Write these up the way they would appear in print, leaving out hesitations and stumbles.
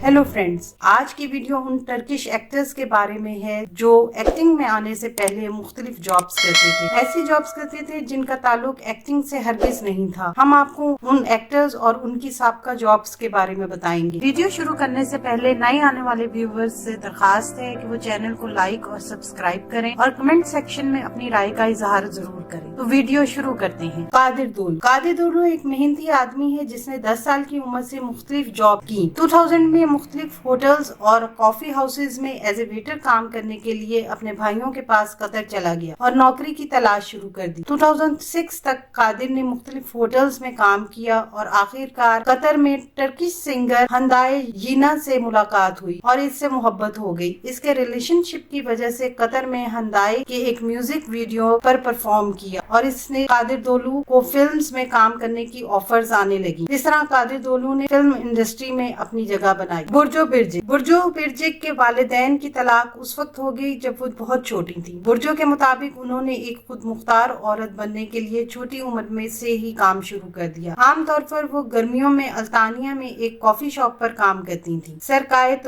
Hello friends, आज की video उन टर्किश एक्टर्स के बारे में है जो एक्टिंग में आने से पहले मुख्तलिफ जॉब्स करते थे। ऐसी जॉब्स करते थे जिनका ताल्लुक एक्टिंग से हरगिज नहीं था। हम आपको उन एक्टर्स और उनकी साबका जॉब्स के बारे में बताएंगे। वीडियो शुरू करने से पहले नए आने वाले व्यूवर्स से दरखास्त है कि वो चैनल को लाइक और सब्सक्राइब करें और कमेंट सेक्शन में अपनी राय का इजहार जरूर करें। तो वीडियो शुरू करते हैं। कादिर दोलू एक मेहनती आदमी है जिसने 10 साल की उम्र से मुख्तलिफ जॉब की। 2000 में मुख्तलिफ होटल्स और कॉफी हाउसेज में एज ए वेटर काम करने के लिए अपने भाइयों के पास कतर चला गया और नौकरी की तलाश शुरू कर दी। 2006 तक कादिर ने मुख्तलिफ होटल्स में काम किया और आखिरकार कतर में टर्किश सिंगर हंदाए यीना से मुलाकात हुई और इससे मोहब्बत हो गई। इसके रिलेशनशिप की वजह से कतर में हंदाए के एक म्यूजिक वीडियो पर परफॉर्म किया और इसने कादिर दोलू को फिल्म्स में काम करने की ऑफर्स आने लगी। इस तरह कादिर दोलू ने फिल्म इंडस्ट्री में अपनी जगह बनाई। बुर्जो बिरजिक के वालिदैन की तलाक उस वक्त हो गई जब वो बहुत छोटी थी। बुर्जो के मुताबिक उन्होंने एक खुद मुख्तार औरत बनने के लिए छोटी उम्र में से ही काम शुरू कर दिया। आमतौर पर वो गर्मियों में अल्तानिया में एक कॉफी शॉप पर काम करती थी। सरकायत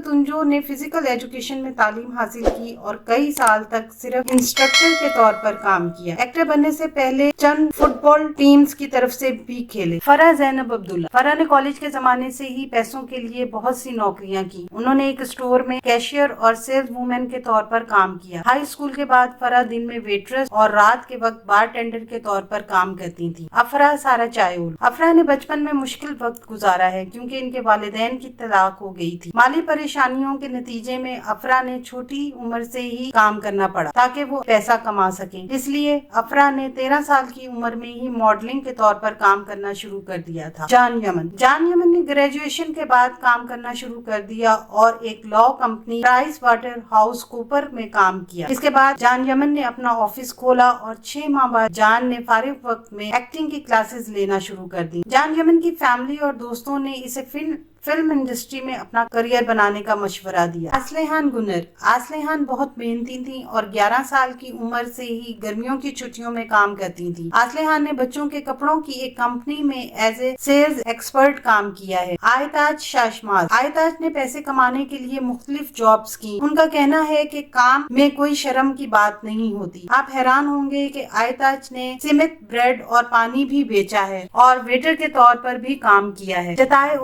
तुंजो ने फिजिकल एजुकेशन में तालीम हासिल की और कई साल तक सिर्फ इंस्ट्रक्टर के तौर पर काम किया। एक्टर बनने से पहले चंद फुटबॉल टीम्स की तरफ से भी खेले। फरा ने कॉलेज के जमाने से ही पैसों के लिए बहुत सी नौकरियां की। उन्होंने एक स्टोर में कैशियर और सेल्स वुमेन के तौर पर काम किया। हाई स्कूल के बाद फरा दिन में वेट्रेस और रात के वक्त बार टेंडर के तौर पर काम करती थी। अफरा ने बचपन में मुश्किल वक्त गुजारा है क्योंकि इनके वालिदैन की तलाक हो गई थी। माली परेशानियों के नतीजे में अफरा ने छोटी उम्र से ही काम करना पड़ा ताकि वो पैसा कमा सके। इसलिए अफरा ने 13 साल की उम्र में ही मॉडलिंग के तौर पर काम करना शुरू कर दिया था। जान यमन ने ग्रेजुएशन के बाद काम करना शुरू कर दिया और एक law company price water house Cooper में काम किया। इसके बाद जान यमन ने अपना ऑफिस खोला और 6 माह बाद जान ने फारिग वक्त में एक्टिंग की क्लासेस लेना शुरू कर दी। जान यमन की फैमिली और दोस्तों ने इसे फिल्म इंडस्ट्री में अपना करियर बनाने का मशवरा दिया। आसलेहान बहुत मेहनती थी और 11 साल की उम्र से ही गर्मियों की छुट्टियों में काम करती थी। आसलेहान ने बच्चों के कपड़ों की एक कंपनी में एज ए सेल्स एक्सपर्ट काम किया है। आयताज ने पैसे कमाने के लिए मुख्तलिफ जॉब्स की। उनका कहना है कि काम में कोई शर्म की बात नहीं होती। आप हैरान होंगे कि आयताज ने सिमित ब्रेड और पानी भी बेचा है और वेटर के तौर पर भी काम किया है। चताए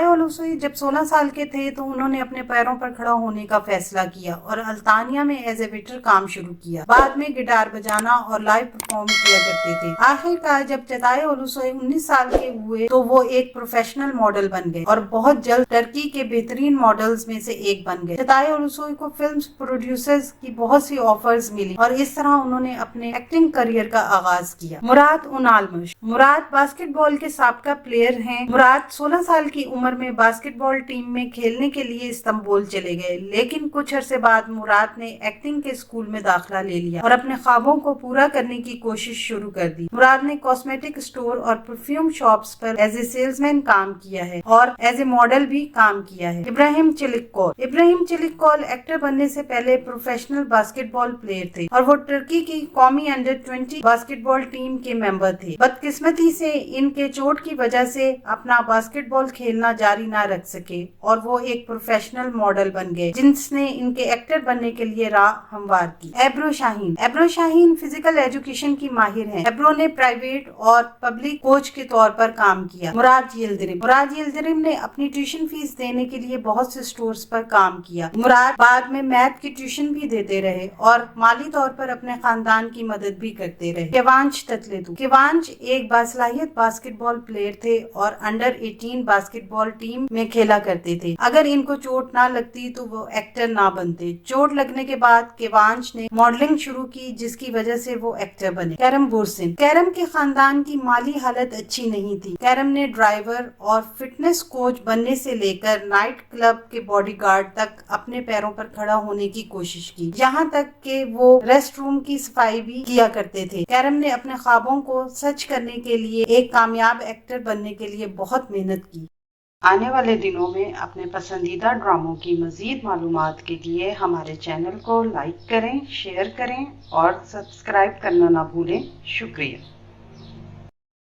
ओलुसोई जब 16 साल के थे तो उन्होंने अपने पैरों पर खड़ा होने का फैसला किया और अल्तानिया में एज ए वेटर काम शुरू किया। बाद में गिटार बजाना और लाइव परफॉर्म किया करते थे। आखिरकार जब चताए ओलुसोई 19 साल के हुए तो वो एक प्रोफेशनल मॉडल बन गए और बहुत जल्द टर्की के बेहतरीन मॉडल्स में से एक बन गए। चताए ओलुसोई को फिल्म प्रोड्यूसर्स की बहुत सी ऑफर्स मिली और इस तरह उन्होंने अपने एक्टिंग करियर का आगाज किया। मुराद बास्केटबॉल के साबका प्लेयर हैं। मुराद 16 साल की उम्र में बास्केटबॉल टीम में खेलने के लिए इस्तांबुल चले गए, लेकिन कुछ अरसे बाद मुराद ने एक्टिंग के स्कूल में दाखिला ले लिया और अपने ख्वाबों को पूरा करने की कोशिश शुरू कर दी। मुराद ने कॉस्मेटिक स्टोर और परफ्यूम शॉप्स पर एज ए सेल्समैन काम किया है और एज ए मॉडल भी काम किया है। इब्राहिम चिलिककौल एक्टर बनने से पहले प्रोफेशनल बास्केटबॉल प्लेयर थे और वो टर्की की कौमी अंडर 20 बास्केटबॉल टीम के मेंबर थे। बदकिस्मती से इनके चोट की वजह से अपना बास्केटबॉल खेलना जारी ना रख सके और वो एक प्रोफेशनल मॉडल बन गए जिसने इनके एक्टर बनने के लिए राह हमवार की। एब्रो शाहीन फिजिकल एजुकेशन की माहिर हैं। एब्रो ने प्राइवेट और पब्लिक कोच के तौर पर काम किया। मुराद यिल्दिरिम ने अपनी ट्यूशन फीस देने के लिए बहुत से स्टोर्स पर काम किया। मुराद बाद में मैथ की ट्यूशन भी देते रहे और माली तौर पर अपने खानदान की मदद भी करते रहे। केवांश एक बासलाहियत बास्केटबॉल प्लेयर थे और अंडर 18 बास्केटबॉल टीम में खेला करते थे। अगर इनको चोट ना लगती तो वो एक्टर ना बनते। चोट लगने के बाद केवांश ने मॉडलिंग शुरू की जिसकी वजह से वो एक्टर बने। कैरम के खानदान की माली हालत अच्छी नहीं थी। कैरम ने ड्राइवर और फिटनेस कोच बनने से लेकर नाइट क्लब के बॉडीगार्ड तक अपने पैरों पर खड़ा होने की कोशिश की, यहाँ तक कि वो रेस्ट रूम की सफाई भी किया करते थे। कैरम ने अपने ख्वाबों को सच करने के लिए एक कामयाब एक्टर बनने के लिए बहुत मेहनत की। आने वाले दिनों में अपने पसंदीदा ड्रामों की मज़ीद मालूमात के लिए हमारे चैनल को लाइक करें, शेयर करें और सब्सक्राइब करना ना भूलें। शुक्रिया।